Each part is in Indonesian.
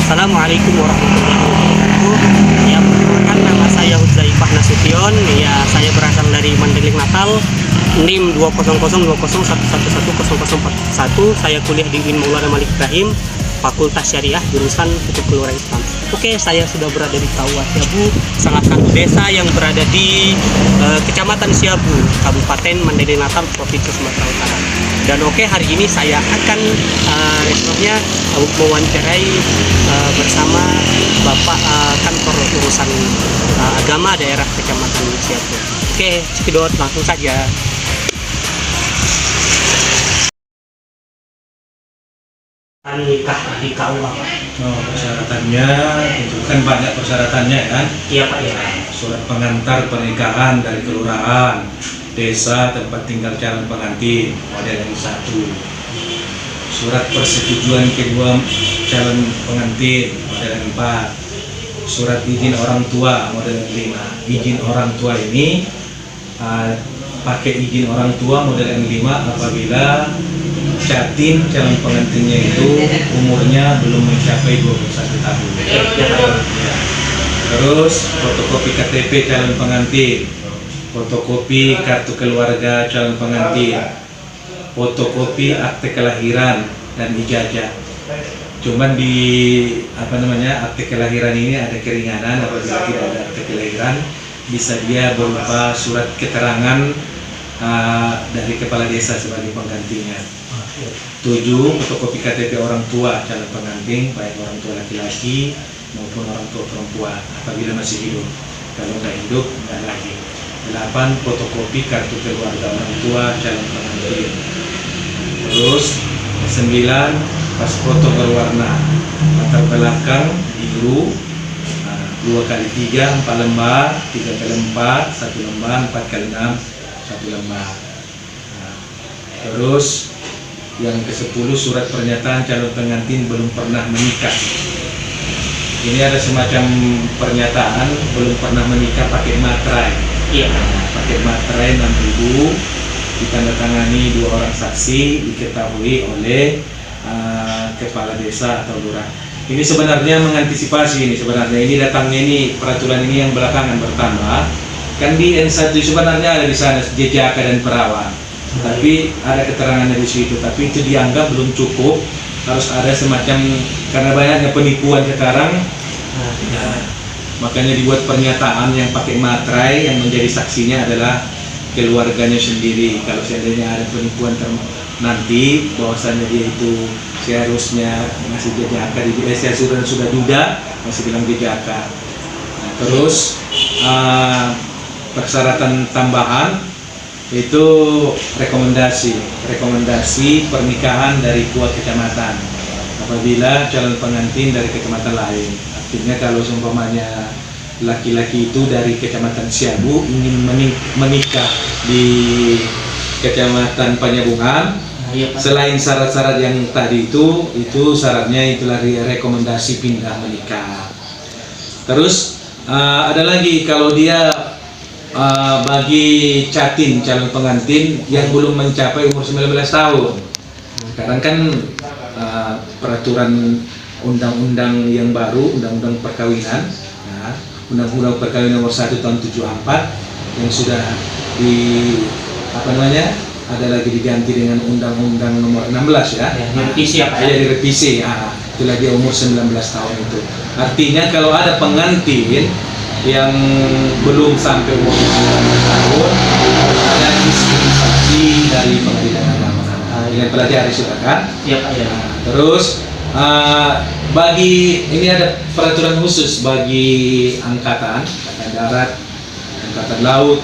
Assalamualaikum warahmatullahi wabarakatuh. Ya, perkenalkan nama saya Hudzaifah Nasution. Ya, saya berasal dari Mandailing Natal. NIM 20011111041. Saya kuliah di UIN Maulana Malik Ibrahim, Fakultas Syariah, jurusan Hukum Keluarga Islam. Oke, saya sudah berada di KUA Siabu, salah satu desa yang berada di Kecamatan Siabu, Kabupaten Mandailing Natal, Provinsi Sumatera Utara. Dan oke, hari ini saya akan mewawancarai bersama Bapak Kantor Urusan Agama Daerah Kecamatan Siabu. Oke, cekidot, langsung saja. Nikah di KUA. Persyaratannya itu kan banyak persyaratannya kan. Iya Pak ya. Surat pengantar pernikahan dari kelurahan, desa tempat tinggal calon pengantin model yang 1. Surat persetujuan kedua calon pengantin model yang 4. Surat izin orang tua model yang 5. Izin orang tua ini pakai izin orang tua model yang 5 apabila jatin calon pengantinnya itu umurnya belum mencapai 21 tahun. Ya. Terus fotokopi KTP calon pengantin, fotokopi kartu keluarga calon pengantin, fotokopi akte kelahiran dan ijazah. Cuman di akte kelahiran ini ada keringanan. Apabila tidak ada akte kelahiran, bisa dia berupa surat keterangan dari kepala desa sebagai penggantinya. 7. Fotokopi KTP orang tua calon pengantin, baik orang tua laki-laki maupun orang tua perempuan apabila masih hidup. Kalau nggak hidup, nggak lagi. 8. Fotokopi kartu keluarga orang tua calon pengantin. Terus 9. Pas foto berwarna, latar belakang biru, 2x3, 4 lembar, 3x4, 1 lembar, 4x6, 1 lembar. Terus yang ke-10, surat pernyataan calon pengantin belum pernah menikah. Ini ada semacam pernyataan belum pernah menikah pakai materai. Iya. Pakai materai 6.000, ditandatangani 2 orang saksi, diketahui oleh kepala desa atau lurah. Ini sebenarnya mengantisipasi ini datangnya peraturan ini yang belakangan bertambah. Kan di N1 sebenarnya ada di sana jejaka dan perawan. Tapi ada keterangannya di situ, tapi itu dianggap belum cukup, harus ada semacam, karena banyaknya penipuan sekarang, makanya dibuat pernyataan yang pakai materai, yang menjadi saksinya adalah keluarganya sendiri. Kalau seandainya ada penipuan nanti, bahwasannya dia itu seharusnya masih jejaka, saya sudah duga, masih bilang jejaka. Terus persyaratan tambahan itu rekomendasi pernikahan dari kuat kecamatan apabila calon pengantin dari kecamatan lain. Artinya kalau seumpamanya laki-laki itu dari kecamatan Siabu ingin menikah di kecamatan Panyabungan, selain syarat-syarat yang tadi itu syaratnya itulah rekomendasi pindah menikah. Terus ada lagi kalau dia bagi catin calon pengantin yang belum mencapai umur 19 tahun. Sekarang kan peraturan undang-undang yang baru, undang-undang perkawinan, undang-undang perkawinan nomor 1 tahun 74 yang sudah ada lagi diganti dengan undang-undang nomor 16 ya. Direvisi ya Pak ya. Direvisi. Itulah dia umur 19 tahun itu. Artinya kalau ada pengantin yang belum sampai umur 19 tahun, ada dispensasi dari pengadilan agama. Yang pelajari sudah kan? Iya Pak ya. Terus ini ada peraturan khusus bagi angkatan darat, angkatan laut,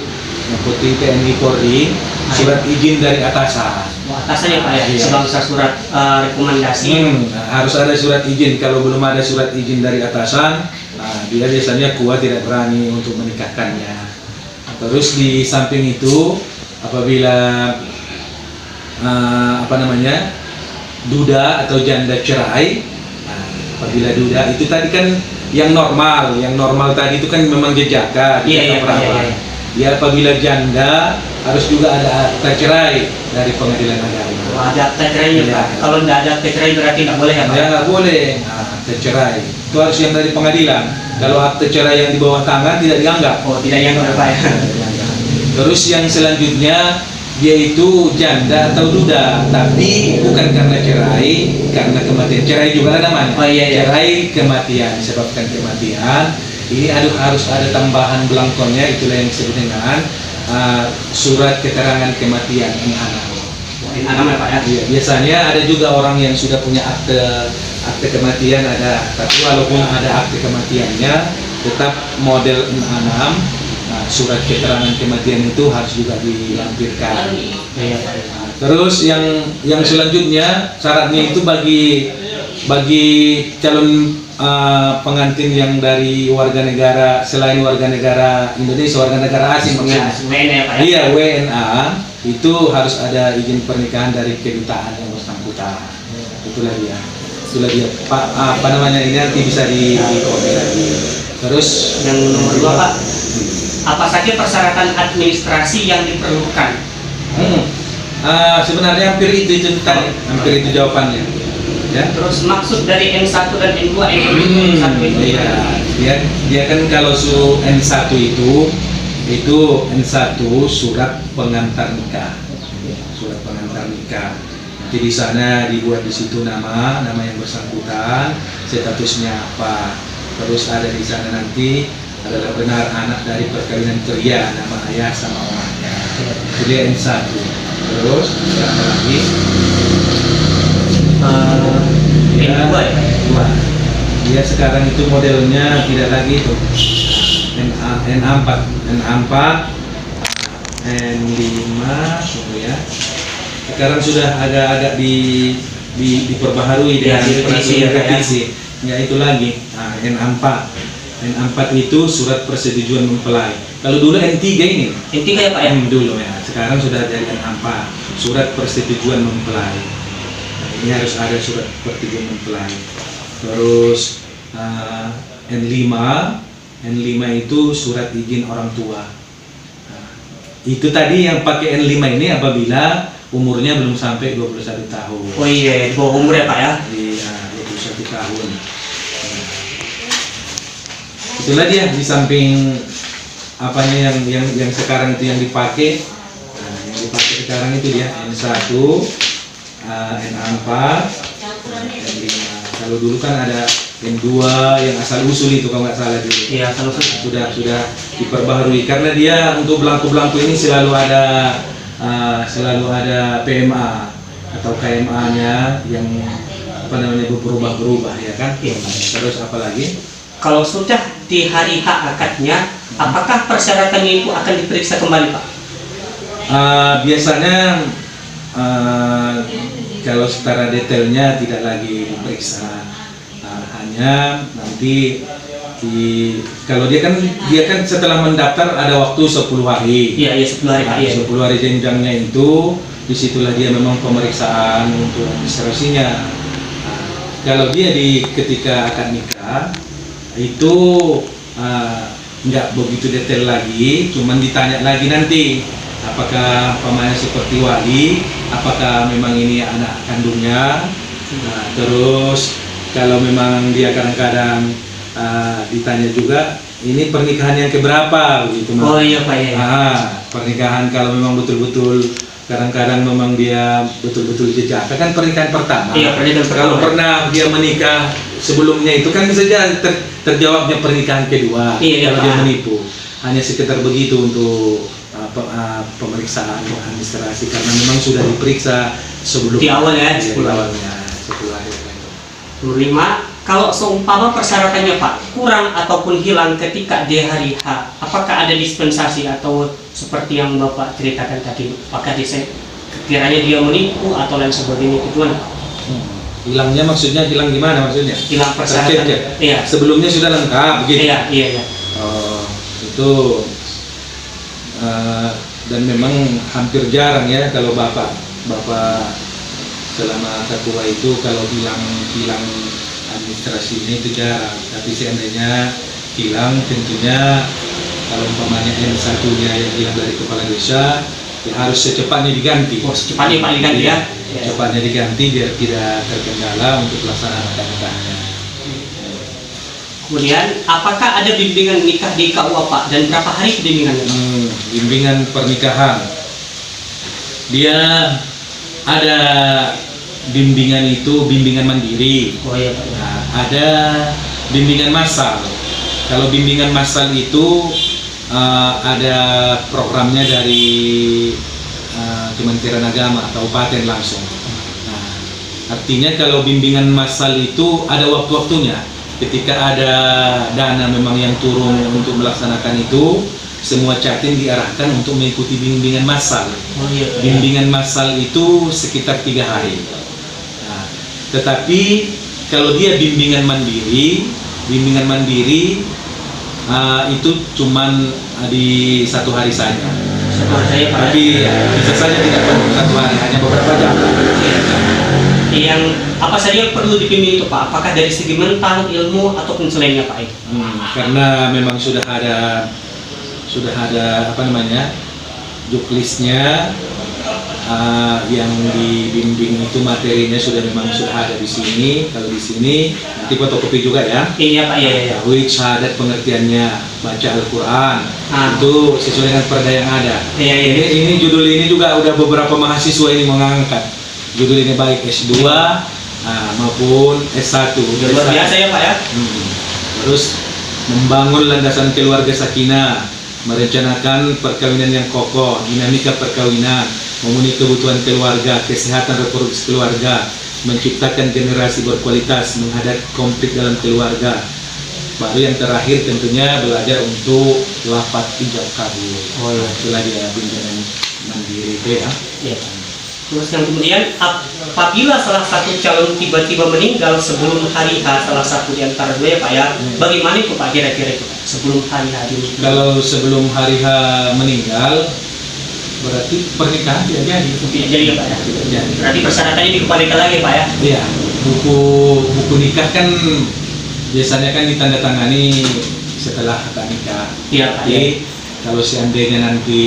Putri TNI Polri, surat izin dari atasan. Atasan ya Pak ya. Sebangsa surat rekomendasi. Harus ada surat izin. Kalau belum ada surat izin dari atasan, dia biasanya kuat tidak berani untuk menikahkannya. Terus di samping itu, apabila duda atau janda cerai, apabila duda itu tadi kan yang normal tadi itu kan memang jejaka, perawan. dia apabila janda harus juga ada akta cerai dari pengadilan agama. Oh, ada akta cerainya Iya. Pak. Kalau tidak ada akta cerai berarti tidak boleh ya Pak? Ya nggak boleh, nah, akta cerai itu harus yang dari pengadilan. Kalau akta cerai yang di bawah tangan tidak dianggap. Oh, tidak yang Pak ya? Terus yang selanjutnya dia itu janda atau duda, tapi bukan karena cerai, karena kematian. Cerai juga ada namanya. Oh, iya, iya. Cerai kematian, disebabkan kematian. Ini harus ada tambahan belangkonnya, itulah yang disebut dengan surat keterangan kematian N6. N6 ya Pak ya? Iya, biasanya ada juga orang yang sudah punya akte kematian ada, tapi walaupun ada akte kematiannya, tetap model N6. Nah, surat keterangan kematian itu harus juga dilampirkan. Iya Pak. Terus yang selanjutnya syaratnya itu bagi calon pengantin yang dari warga negara selain warga negara Indonesia, warga negara asing Ya, maksudnya. WNA ya Pak ya? Iya, WNA itu harus ada izin pernikahan dari kedutaan yang bersangkutan. Itulah dia. Pak, apa namanya ini nanti bisa di komen lagi. Terus Yang nomor 2 Pak, apa saja persyaratan administrasi yang diperlukan? Sebenarnya hampir itu tadi, hampir itu jawabannya. Ya. Terus maksud dari N1 dan N2 N1 itu? Iya, dia kan kalau N1 itu N1 surat pengantar nikah. Surat pengantar nikah. Nanti di sana dibuat di situ nama yang bersangkutan, statusnya apa. Terus ada di sana nanti adalah benar anak dari perkawinan ceria, nama ayah sama omahnya. Itu dia N1. Terus apa lagi? N2 ya? Dua. Dia sekarang itu modelnya tidak lagi itu N4, N5, tunggu ya. Sekarang sudah agak-agak diperbaharui dengan revisi. Ya itu lagi. Nah, N4. N4 itu surat persetujuan mempelai. Kalau dulu N3 ini. N3 ya Pak ya? Dulu ya. Sekarang sudah jadi N4, surat persetujuan mempelai. Ini harus ada surat persetujuan mempelai. Terus N5 itu surat izin orang tua. Nah, itu tadi yang pakai N5 ini apabila umurnya belum sampai 21 tahun. Oh iya, di bawah umur ya Pak ya? Iya, 21 tahun. Nah, itulah dia di samping apanya yang sekarang itu yang dipakai. Nah, yang dipakai sekarang itu dia N1, N4, N5. Kalau dulu kan ada N2 yang asal usul itu kalau nggak salah dulu. Iya, kalau Sudah diperbaharui karena dia untuk belangku-belangku ini selalu ada PMA atau KMA-nya yang apa namanya berubah-berubah ya kan. Iya. Terus apa lagi? kalau sudah di hari H akadnya, apakah persyaratannya itu akan diperiksa kembali Pak? Biasanya kalau secara detailnya tidak lagi diperiksa, hanya nanti kalau dia kan setelah mendaftar ada waktu 10 hari. Iya, 10 hari Pak. Iya. 10 hari jenjangnya itu disitulah dia memang pemeriksaan untuk administrasinya. Kalau dia ketika akan nikah itu nggak begitu detail lagi, cuman ditanya lagi nanti apakah pemain seperti wali, apakah memang ini anak kandungnya. Terus kalau memang dia kadang-kadang ditanya juga ini pernikahan yang keberapa begitu. Oh iya Pak ya. Pernikahan kalau memang betul-betul kadang-kadang memang dia betul-betul jejak kan pernikahan pertama. Iya, pernikahan pertama. Kalau pernah dia menikah sebelumnya itu kan bisa jadi terjawabnya pernikahan kedua. Iya, kalau Pak. dia menipu. Hanya sekitar begitu untuk pemeriksaan administrasi karena memang sudah diperiksa sebelum Di awal ya, di 10 awalnya 10 hari. 5. Kalau seumpama persyaratannya Pak kurang ataupun hilang ketika di hari H, apakah ada dispensasi atau seperti yang Bapak ceritakan tadi? Apakah kiranya dia menipu atau lain sebagainya, itu gimana Pak? Hilangnya maksudnya hilang gimana maksudnya? Hilang persyaratan. Tercek, Iya. Sebelumnya sudah lengkap begitu. Iya. Oh, itu dan memang hampir jarang ya kalau bapak selama tertua itu kalau hilang administrasinya itu jarang. Tapi seandainya hilang tentunya Kalau umpamanya M1-nya yang hilang dari kepala desa, ya harus secepatnya diganti. Oh, secepatnya Pak diganti ya. Secepatnya diganti biar tidak terkendala untuk pelaksanaan akad nikahnya. Kemudian, apakah ada bimbingan nikah di KUA Pak? Dan berapa hari bimbingannya? Bimbingan pernikahan. Dia ada bimbingan itu bimbingan mandiri. Oh iya Pak. Nah, ada bimbingan massal. Kalau bimbingan massal itu ada programnya dari Kementerian Agama kabupaten langsung. Nah, artinya kalau bimbingan massal itu ada waktu-waktunya. Ketika ada dana memang yang turun untuk melaksanakan itu, semua catin diarahkan untuk mengikuti bimbingan massal. Oh iya Pak. Bimbingan massal itu sekitar 3 hari. Nah, tetapi kalau dia bimbingan mandiri itu cuman di 1 hari saja. Saya Pak. Tapi bisa saja tidak penuh 1 hari, hanya beberapa jam. Yang apa saja yang perlu dibimbing itu Pak? Apakah dari segi mental, ilmu, ataupun selainnya Pak? Karena memang sudah ada apa namanya juklisnya, yang dibimbing itu materinya memang sudah ada di sini. Kalau di sini nanti fotokopi juga ya. Iya Pak, iya. Tauhid, syahadat pengertiannya, baca Al-Quran, itu sesuai dengan perda yang ada. Iya. Ini judul ini juga udah beberapa mahasiswa ini mengangkat. Judul ini baik S2 maupun S1. Luar biasa ya Pak ya. Terus membangun landasan keluarga sakinah, merencanakan perkawinan yang kokoh, dinamika perkawinan, memenuhi kebutuhan keluarga, kesehatan reproduksi keluarga, menciptakan generasi berkualitas, menghadapi konflik dalam keluarga. Baru yang terakhir tentunya belajar untuk lafaz ijab kabul. Oh iya. Itulah dia bimbingan mandiri itu ya. Iya. Terus yang kemudian, apabila salah satu calon tiba-tiba meninggal sebelum hari H, salah satu di antara dua ya Pak ya, bagaimana itu Pak kira-kira itu Pak? Sebelum hari H dulu. Kalau sebelum hari H meninggal, berarti pernikahan tidak jadi. Tidak jadi ya Pak ya? Tidak jadi. Berarti persyaratannya dikembalikan lagi Pak ya? Iya, buku nikah kan biasanya kan ditandatangani setelah akad nikah. Iya Pak. Jadi kalau seandainya nanti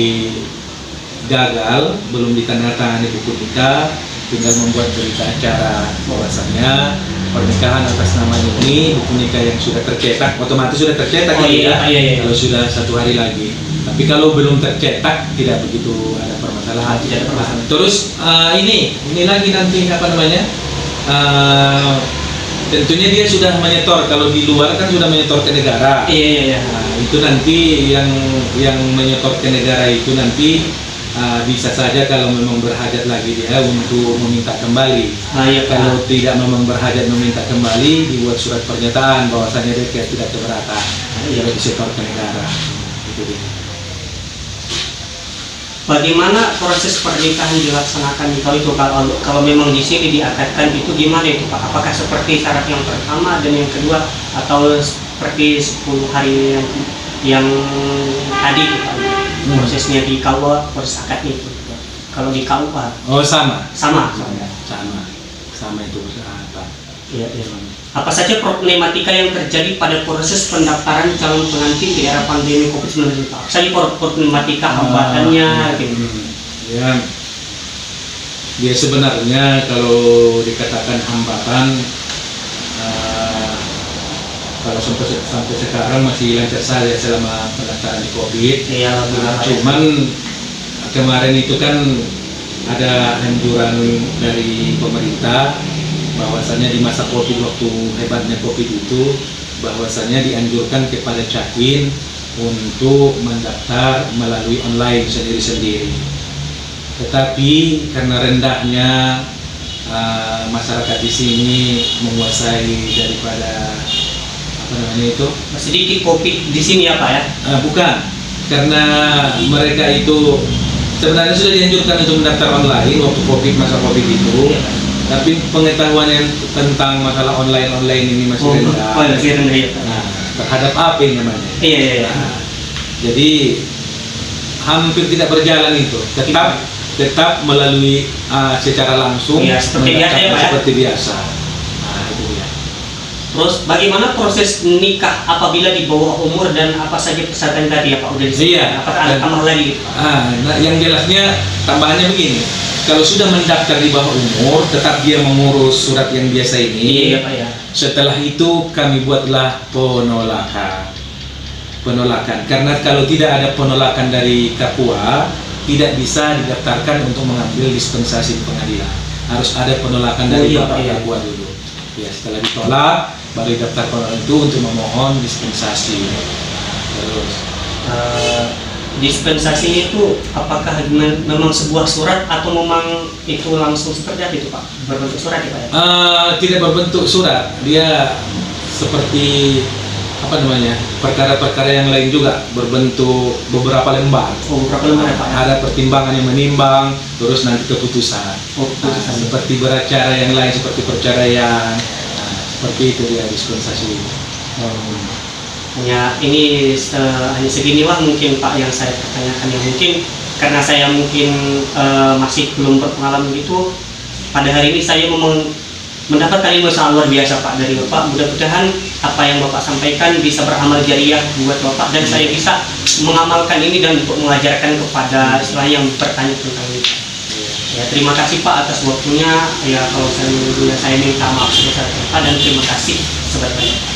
gagal, belum ditandatangani buku nikah, tinggal membuat berita acara bahwasannya pernikahan atas nama ini, buku nikah yang sudah tercetak, otomatis sudah tercetak. Oh iya. Kalau sudah 1 hari lagi. Tapi kalau belum tercetak, tidak begitu ada permasalahan. Tidak ada permasalahan. Terus ini lagi nanti apa namanya? Tentunya dia sudah menyetor. Kalau di luar kan sudah menyetor ke negara. Iya. Nah, itu nanti yang menyetor ke negara itu nanti bisa saja kalau memang berhajat lagi dia untuk meminta kembali. Iya, kalau tidak memang berhajat meminta kembali, dibuat surat pernyataan bahwasanya dia tidak keberatan. Iya, disetor ke negara. Itu dia. Bagaimana proses pernikahan dilaksanakan itu kalau memang di sini diakadkan itu gimana itu Pak? Apakah seperti syarat yang pertama dan yang kedua atau seperti 10 hari yang tadi itu Pak? Prosesnya di KUA, proses akadnya itu. Kalau di KUA? Oh sama itu apa? Iya. Apa saja problematika yang terjadi pada proses pendaftaran calon pengantin di era pandemi COVID-19 Pak? Apa saja problematika hambatannya gitu? Ya sebenarnya kalau dikatakan hambatan, kalau sampai sekarang masih lancar saja selama pendaftaran di COVID. Iya, cuman kemarin itu kan ada anjuran dari pemerintah bahwasannya di masa COVID, waktu hebatnya COVID itu, bahwasannya dianjurkan kepada cakin untuk mendaftar melalui online sendiri-sendiri. Tetapi karena rendahnya masyarakat di sini menguasai daripada apa namanya itu, sedikit COVID di sini ya Pak ya? Bukan, karena mereka itu sebenarnya sudah dianjurkan untuk mendaftar online waktu COVID, masa COVID itu, tapi pengetahuannya tentang masalah online ini masih rendah. Masih rendah ya. Nah, terhadap apa ini namanya? Iya. Nah, jadi hampir tidak berjalan itu. Tetap melalui secara langsung. Iya, seperti biasa ya Pak ya? Seperti biasa. Nah, itu dia. Terus bagaimana proses nikah apabila di bawah umur dan apa saja persyaratan tadi ya Pak udah disebutkan? Iya. Apakah ada tambah lagi? Nah, yang jelasnya tambahannya begini, kalau sudah mendaftar di bawah umur, tetap dia mengurus surat yang biasa ini. Iya Pak ya. Setelah itu kami buatlah penolakan. Karena kalau tidak ada penolakan dari Kapua, tidak bisa didaftarkan untuk mengambil dispensasi di pengadilan. Harus ada penolakan dari Bapak Kapua dulu. Ya, setelah ditolak, baru didaftar penolakan itu untuk memohon dispensasi. Terus dispensasinya itu apakah memang sebuah surat atau memang itu langsung seperti apa itu Pak? Berbentuk surat ya Pak ya? Tidak berbentuk surat, dia seperti apa namanya, perkara-perkara yang lain juga berbentuk beberapa lembar. Oh, beberapa lembar ya Pak? Ada pertimbangan yang menimbang, terus nanti keputusan. Oh, keputusan. Seperti beracara yang lain, seperti perceraian, seperti itu dia dispensasi. Ya ini hanya seginilah mungkin Pak yang saya pertanyakan, yang mungkin karena saya mungkin masih belum berpengalaman gitu. Pada hari ini saya mendapatkan ilmu sangat luar biasa Pak dari Bapak. Mudah-mudahan apa yang Bapak sampaikan bisa beramal jariah buat Bapak dan saya bisa mengamalkan ini dan untuk mengajarkan kepada istilahnya yang bertanya tentang ini. Ya, terima kasih Pak atas waktunya. Ya kalau saya minta maaf sebesar-besarnya Pak dan terima kasih sebanyak-banyaknya.